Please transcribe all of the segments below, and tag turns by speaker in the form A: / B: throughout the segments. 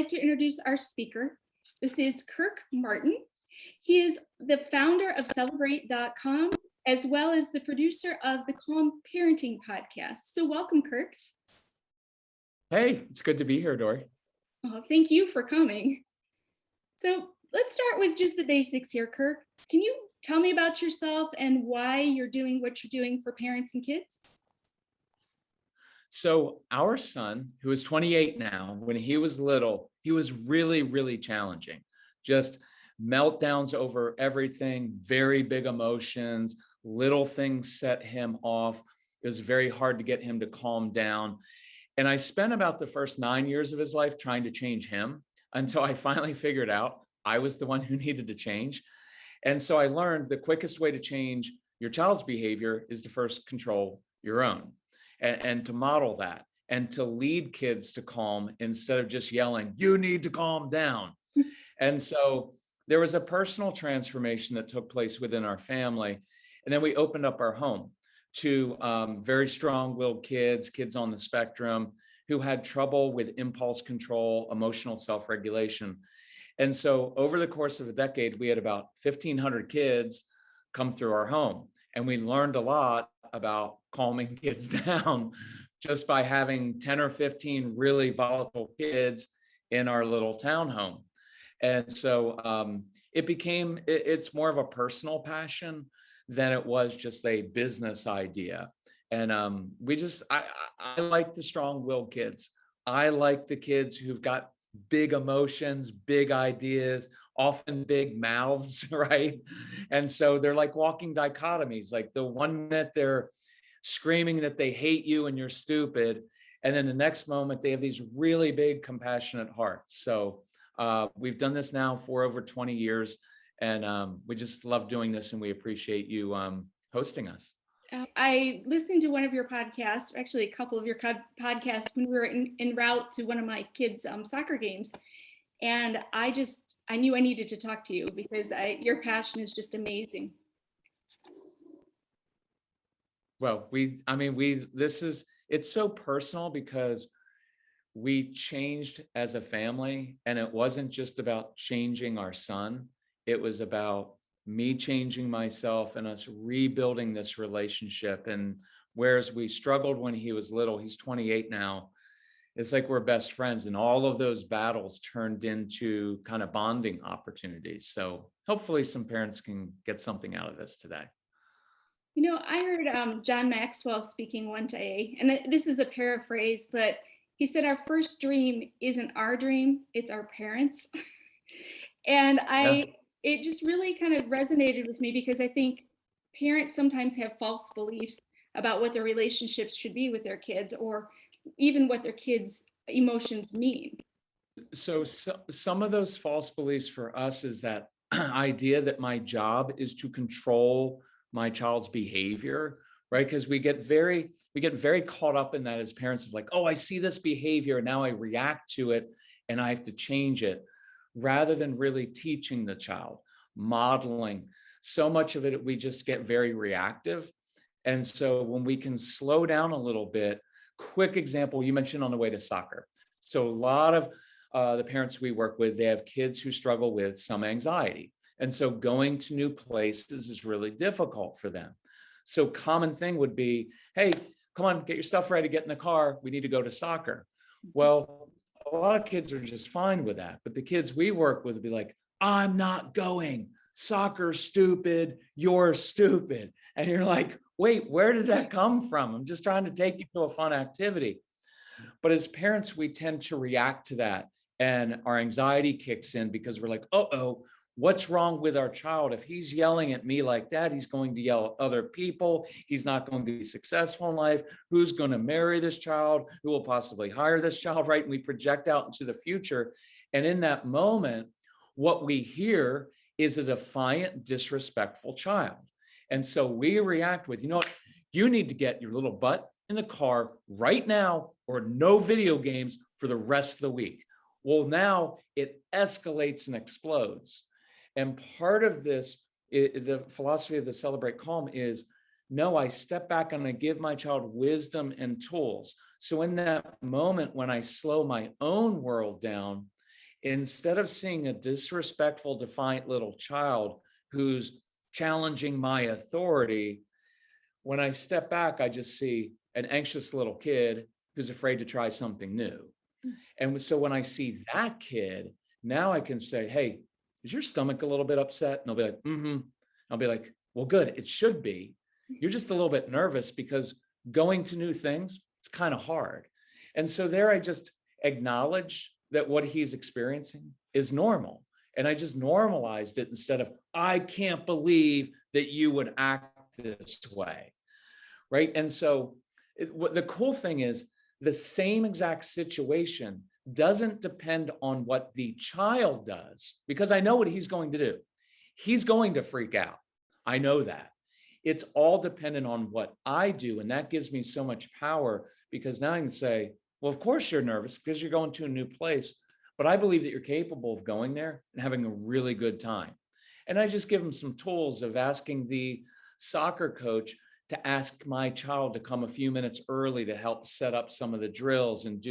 A: like to introduce our speaker. This is Kirk Martin. He is the founder of Celebrate.com, as well as the producer of the Calm Parenting podcast. So welcome, Kirk.
B: Hey, it's good to be here, Dori.
A: Oh, thank you for coming. So let's start with just the basics here, Kirk. Can you tell me about yourself and why you're doing what you're doing for parents and kids?
B: So our son, who is 28 now, when he was little, he was really, really challenging. Just meltdowns over everything, very big emotions, little things set him off. It was very hard to get him to calm down. And I spent about the first 9 years of his life trying to change him until I finally figured out I was the one who needed to change. And so I learned the quickest way to change your child's behavior is to first control your own and to model that and to lead kids to calm instead of just yelling, you need to calm down. And so there was a personal transformation that took place within our family. And then we opened up our home to very strong-willed kids on the spectrum who had trouble with impulse control, emotional self-regulation. And so over the course of a decade, we had about 1,500 kids come through our home. And we learned a lot about calming kids down just by having 10 or 15 really volatile kids in our little townhome. And so it's more of a personal passion than it was just a business idea. And I like the strong-willed kids. I like the kids who've got big emotions, big ideas, often big mouths, right? And so they're like walking dichotomies. Like the 1 minute they're screaming that they hate you and you're stupid. And then the next moment they have these really big compassionate hearts. So we've done this now for over 20 years. And we just love doing this, and we appreciate you hosting us.
A: I listened to one of your podcasts, actually a couple of your podcasts, when we were en route to one of my kids' soccer games. And I knew I needed to talk to you because your passion is just amazing.
B: Well, it's so personal because we changed as a family, and it wasn't just about changing our son. It was about me changing myself and us rebuilding this relationship. And whereas we struggled when he was little, he's 28 now. It's like we're best friends, and all of those battles turned into kind of bonding opportunities. So hopefully some parents can get something out of this today.
A: You know, I heard John Maxwell speaking one day, and this is a paraphrase, but he said, our first dream isn't our dream, it's our parents. And it just really kind of resonated with me because I think parents sometimes have false beliefs about what their relationships should be with their kids, or even what their kids' emotions mean.
B: So some of those false beliefs for us is that idea that my job is to control my child's behavior, right? Because we get very caught up in that as parents of like, oh, I see this behavior, now I react to it and I have to change it, rather than really teaching the child, modeling. So much of it, we just get very reactive. And so when we can slow down a little bit, quick example, you mentioned on the way to soccer. So a lot of the parents we work with, they have kids who struggle with some anxiety. And so going to new places is really difficult for them. So common thing would be, hey, come on, get your stuff ready, get in the car, we need to go to soccer. Well, a lot of kids are just fine with that. But the kids we work with would be like, I'm not going. Soccer's stupid. You're stupid. And you're like, wait, where did that come from? I'm just trying to take you to a fun activity. But as parents, we tend to react to that. And our anxiety kicks in because we're like, uh-oh, what's wrong with our child? If he's yelling at me like that, he's going to yell at other people. He's not going to be successful in life. Who's going to marry this child? Who will possibly hire this child, right? And we project out into the future. And in that moment, what we hear is a defiant, disrespectful child. And so we react with, you know what? You need to get your little butt in the car right now, or no video games for the rest of the week. Well, now it escalates and explodes. And part of this, the philosophy of the Celebrate Calm is, no, I step back and I give my child wisdom and tools. So in that moment, when I slow my own world down instead of seeing a disrespectful, defiant little child who's challenging my authority, when I step back, I just see an anxious little kid who's afraid to try something new. And so when I see that kid, now I can say, hey, is your stomach a little bit upset? And they'll be like, mm-hmm. I'll be like, well, good, it should be. You're just a little bit nervous because going to new things, it's kind of hard. And so there I just acknowledge that what he's experiencing is normal. And I just normalized it instead of, I can't believe that you would act this way. Right. And so what the cool thing is, the same exact situation doesn't depend on what the child does, because I know what he's going to do. He's going to freak out. I know that. It's all dependent on what I do. And that gives me so much power, because now I can say, well, of course you're nervous because you're going to a new place, but I believe that you're capable of going there and having a really good time. And I just give him some tools of asking the soccer coach to ask my child to come a few minutes early to help set up some of the drills and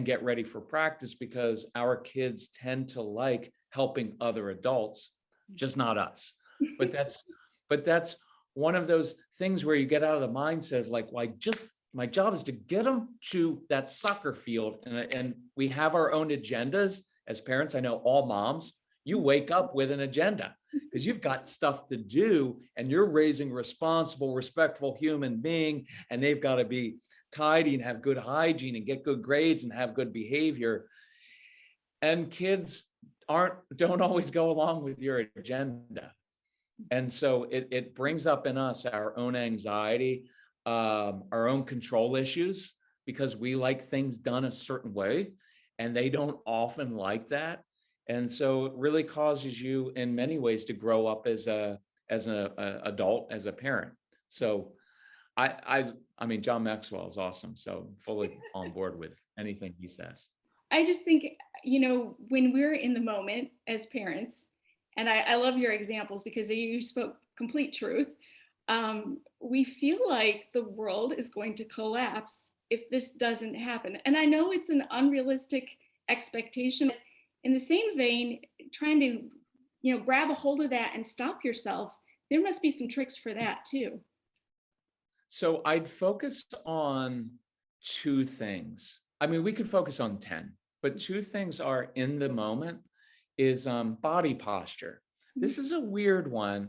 B: get ready for practice, because our kids tend to like helping other adults, just not us. But that's one of those things where you get out of the mindset of like, well, my job is to get them to that soccer field. And we have our own agendas as parents. I know all moms, you wake up with an agenda because you've got stuff to do, and you're raising a responsible, respectful human being, and they've got to be tidy and have good hygiene and get good grades and have good behavior. And kids don't always go along with your agenda. And so it brings up in us our own anxiety, our own control issues, because we like things done a certain way and they don't often like that. And so it really causes you in many ways to grow up as an adult, as a parent. So I mean, John Maxwell is awesome. So fully on board with anything he says.
A: I just think, when we're in the moment as parents, and I love your examples because you spoke complete truth. We feel like the world is going to collapse if this doesn't happen. And I know it's an unrealistic expectation. In the same vein, trying to, grab a hold of that and stop yourself, there must be some tricks for that too.
B: So I'd focus on two things. I mean, we could focus on 10, but two things are in the moment is body posture. This is a weird one.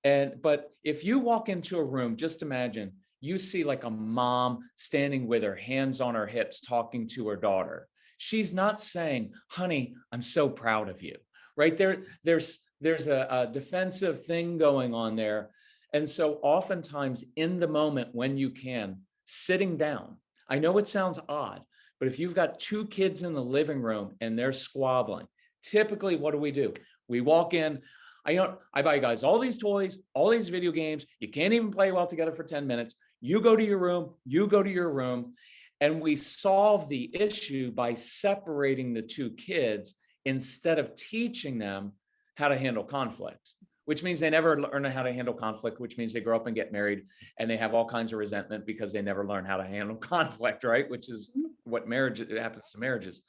B: But if you walk into a room, just imagine you see like a mom standing with her hands on her hips, talking to her daughter. She's not saying, honey, I'm so proud of you, right? There's a defensive thing going on there. And so oftentimes in the moment when you can, sitting down, I know it sounds odd, but if you've got two kids in the living room and they're squabbling, typically what do? We walk in, I buy you guys all these toys, all these video games. You can't even play well together for 10 minutes. You go to your room, and we solve the issue by separating the two kids instead of teaching them how to handle conflict, which means they never learn how to handle conflict, which means they grow up and get married and they have all kinds of resentment because they never learn how to handle conflict, right? Which is what happens to marriages.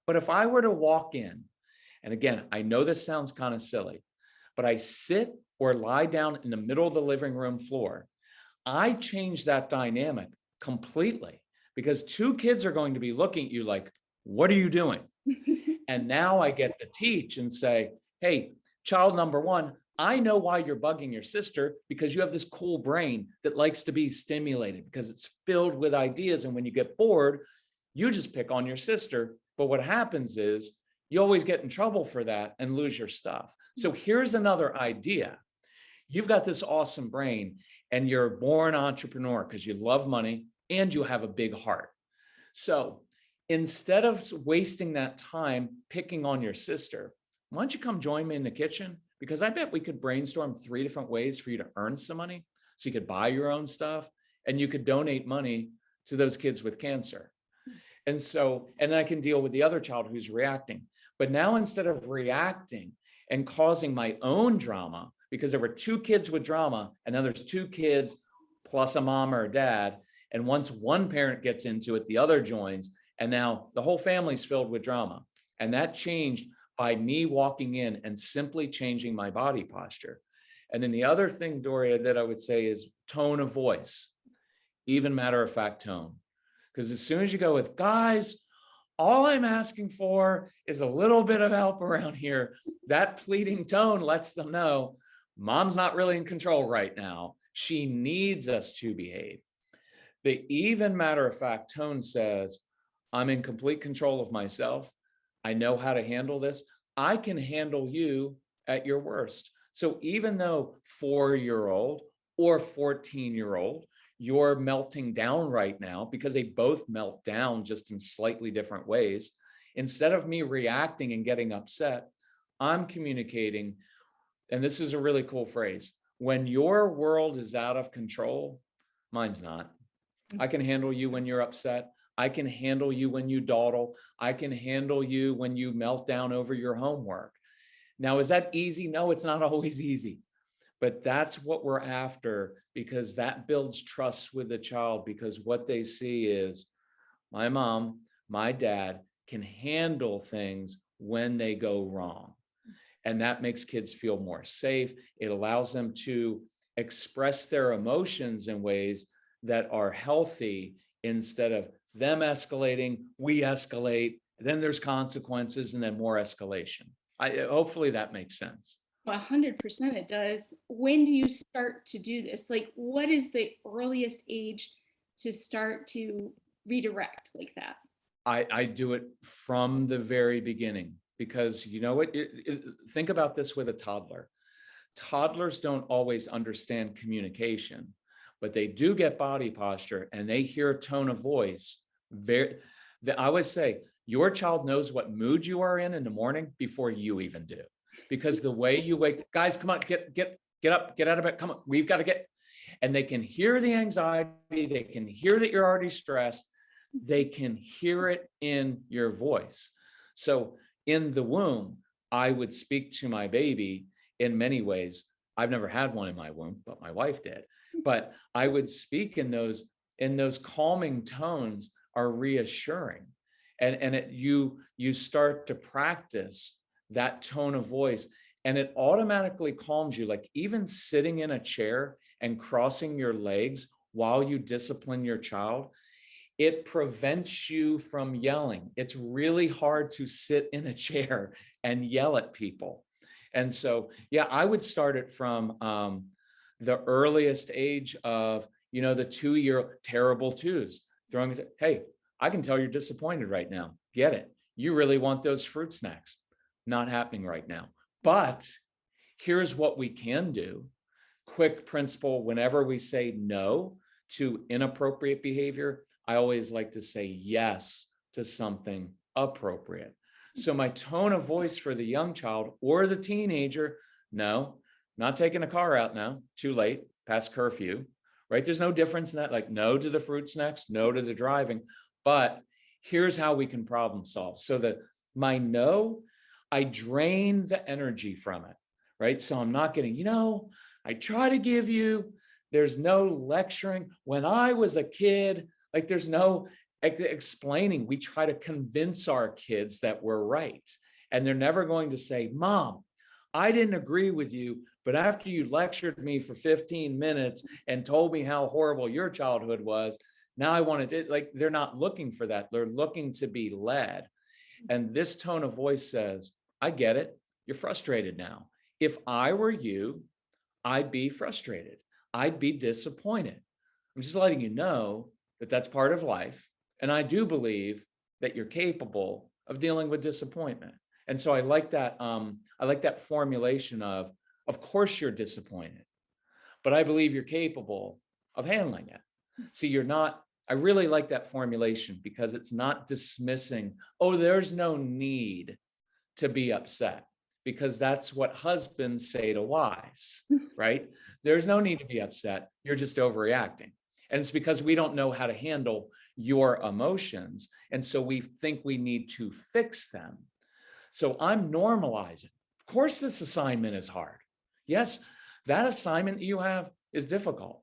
B: But if I were to walk in, and again, I know this sounds kind of silly, but I sit or lie down in the middle of the living room floor, I change that dynamic completely, because two kids are going to be looking at you like, what are you doing? And now I get to teach and say, hey, child number one, I know why you're bugging your sister, because you have this cool brain that likes to be stimulated because it's filled with ideas. And when you get bored, you just pick on your sister. But what happens is you always get in trouble for that and lose your stuff. So here's another idea. You've got this awesome brain and you're a born entrepreneur because you love money and you have a big heart. So instead of wasting that time picking on your sister, why don't you come join me in the kitchen? Because I bet we could brainstorm 3 different ways for you to earn some money. So you could buy your own stuff and you could donate money to those kids with cancer. And then I can deal with the other child who's reacting. But now instead of reacting and causing my own drama, because there were 2 kids with drama and now there's 2 kids plus a mom or a dad. And once one parent gets into it, the other joins. And now the whole family's filled with drama. And that changed by me walking in and simply changing my body posture. And then the other thing, Doria, that I would say is tone of voice, even matter of fact tone. Because as soon as you go with, guys, all I'm asking for is a little bit of help around here, that pleading tone lets them know mom's not really in control right now. She needs us to behave. The even matter of fact tone says, I'm in complete control of myself. I know how to handle this. I can handle you at your worst. So even though 4-year-old or 14-year-old, you're melting down right now because they both melt down just in slightly different ways. Instead of me reacting and getting upset, I'm communicating. And this is a really cool phrase. When your world is out of control, mine's not. I can handle you when you're upset. I can handle you when you dawdle. I can handle you when you melt down over your homework. Now, is that easy? No, it's not always easy. But that's what we're after, because that builds trust with the child, because what they see is my mom, my dad can handle things when they go wrong. And that makes kids feel more safe. It allows them to express their emotions in ways that are healthy instead of them escalating, we escalate, then there's consequences and then more escalation. Hopefully that makes sense.
A: 100% it does. When do you start to do this? Like, what is the earliest age to start to redirect like that?
B: I do it from the very beginning, because you know what? Think about this with a toddler. Toddlers don't always understand communication, but they do get body posture and they hear tone of voice. I would say your child knows what mood you are in the morning before you even do, because the way you wake, guys, come on, get up, get out of bed, come on, we've got to get, and they can hear the anxiety, they can hear that you're already stressed, they can hear it in your voice. So in the womb, I would speak to my baby in many ways. I've never had one in my womb, but my wife did. But I would speak in those calming tones are reassuring. And you start to practice that tone of voice, and it automatically calms you. Like even sitting in a chair and crossing your legs while you discipline your child, it prevents you from yelling. It's really hard to sit in a chair and yell at people. And so, yeah, I would start it from the earliest age of, the 2-year terrible twos, throwing it, hey, I can tell you're disappointed right now. Get it. You really want those fruit snacks. Not happening right now. But here's what we can do. Quick principle, whenever we say no to inappropriate behavior, I always like to say yes to something appropriate. So my tone of voice for the young child or the teenager, no, not taking a car out now, too late, past curfew, right? There's no difference in that, like no to the fruit snacks, no to the driving, but here's how we can problem solve. So that my no, I drain the energy from it, right? So I'm not getting, I try to give you, there's no lecturing. When I was a kid, like there's no explaining. We try to convince our kids that we're right. And they're never going to say, Mom, I didn't agree with you, but after you lectured me for 15 minutes and told me how horrible your childhood was, now I want to, like, they're not looking for that. They're looking to be led. And this tone of voice says, I get it. You're frustrated now. If I were you, I'd be frustrated. I'd be disappointed. I'm just letting you know that that's part of life. And I do believe that you're capable of dealing with disappointment. And so I like that formulation of course you're disappointed, but I believe you're capable of handling it. See, I really like that formulation because it's not dismissing, oh, there's no need to be upset, because that's what husbands say to wives, right? There's no need to be upset. You're just overreacting. And it's because we don't know how to handle your emotions. And so we think we need to fix them. So I'm normalizing. Of course, this assignment is hard. Yes, that assignment you have is difficult,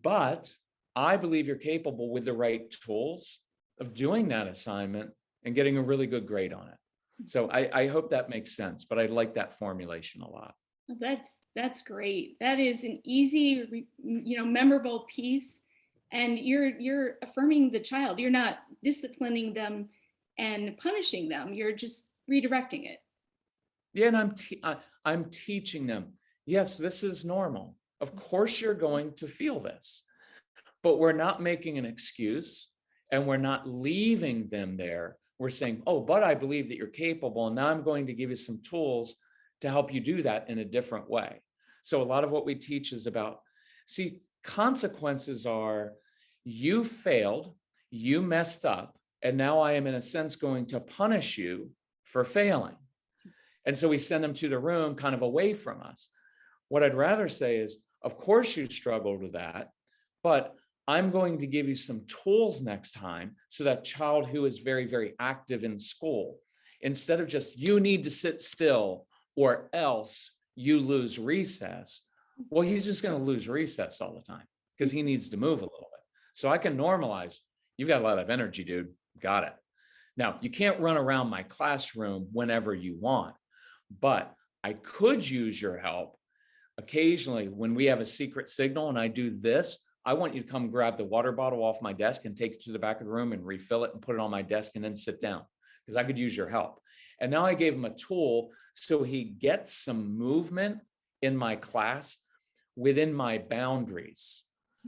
B: but I believe you're capable with the right tools of doing that assignment and getting a really good grade on it. So I hope that makes sense, but I like that formulation a lot.
A: That's great. That is an easy, memorable piece, and you're affirming the child. You're not disciplining them and punishing them. You're just redirecting it.
B: Yeah, and I'm teaching them, yes, this is normal. Of course you're going to feel this, but we're not making an excuse and we're not leaving them there. We're saying, oh, but I believe that you're capable. And now I'm going to give you some tools to help you do that in a different way. So a lot of what we teach is about, see, consequences are you failed, you messed up, and now I am in a sense going to punish you for failing. And so we send them to the room kind of away from us. What I'd rather say is, of course you struggled with that, but I'm going to give you some tools next time so that child who is very, very active in school, instead of just you need to sit still or else you lose recess, well, he's just going to lose recess all the time because he needs to move a little bit. So I can normalize, you've got a lot of energy, dude. Got it. Now, you can't run around my classroom whenever you want, but I could use your help occasionally when we have a secret signal and I do this. I want you to come grab the water bottle off my desk and take it to the back of the room and refill it and put it on my desk and then sit down because I could use your help. And now I gave him a tool so he gets some movement in my class within my boundaries,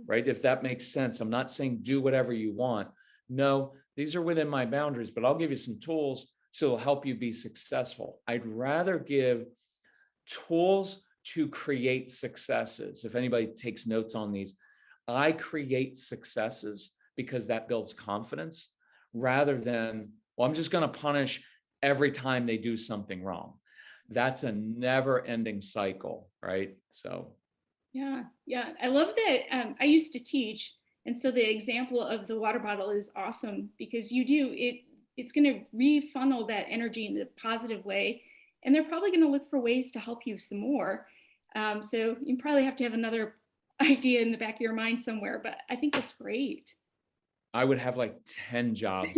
B: right? If that makes sense. I'm not saying do whatever you want. No, these are within my boundaries, but I'll give you some tools so it'll help you be successful. I'd rather give tools to create successes. If anybody takes notes on these, I create successes because that builds confidence rather than, well, I'm just going to punish every time they do something wrong. That's a never ending cycle, right? So.
A: Yeah. I love that. I used to teach. And so the example of the water bottle is awesome because it's going to refunnel that energy in a positive way. And they're probably going to look for ways to help you some more. So you probably have to have another idea in the back of your mind somewhere, but I think that's great.
B: I would have like 10 jobs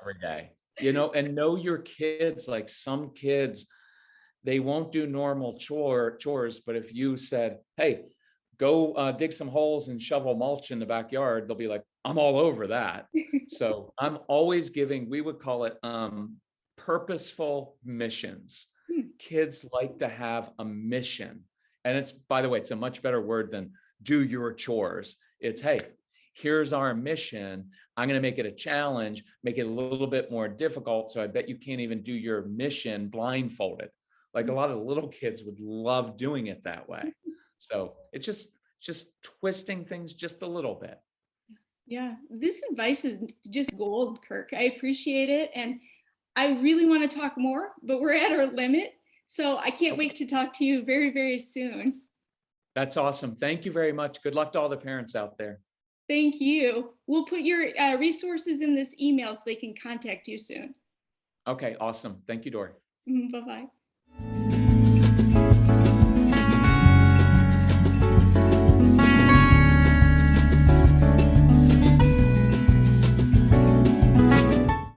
B: every day, and know your kids. Like some kids, they won't do normal chores, but if you said, hey, go dig some holes and shovel mulch in the backyard, they'll be like, I'm all over that. So I'm always giving, we would call it purposeful missions. Kids like to have a mission. And it's, by the way, it's a much better word than do your chores. It's, hey, here's our mission. I'm going to make it a challenge, make it a little bit more difficult. So I bet you can't even do your mission blindfolded. Like a lot of little kids would love doing it that way. So it's just twisting things just a little bit.
A: Yeah, this advice is just gold, Kirk. I appreciate it. And I really want to talk more, but we're at our limit. So I can't wait to talk to you very, very soon.
B: That's awesome. Thank you very much. Good luck to all the parents out there.
A: Thank you. We'll put your resources in this email so they can contact you soon.
B: Okay, awesome. Thank you, Dori.
A: Bye-bye.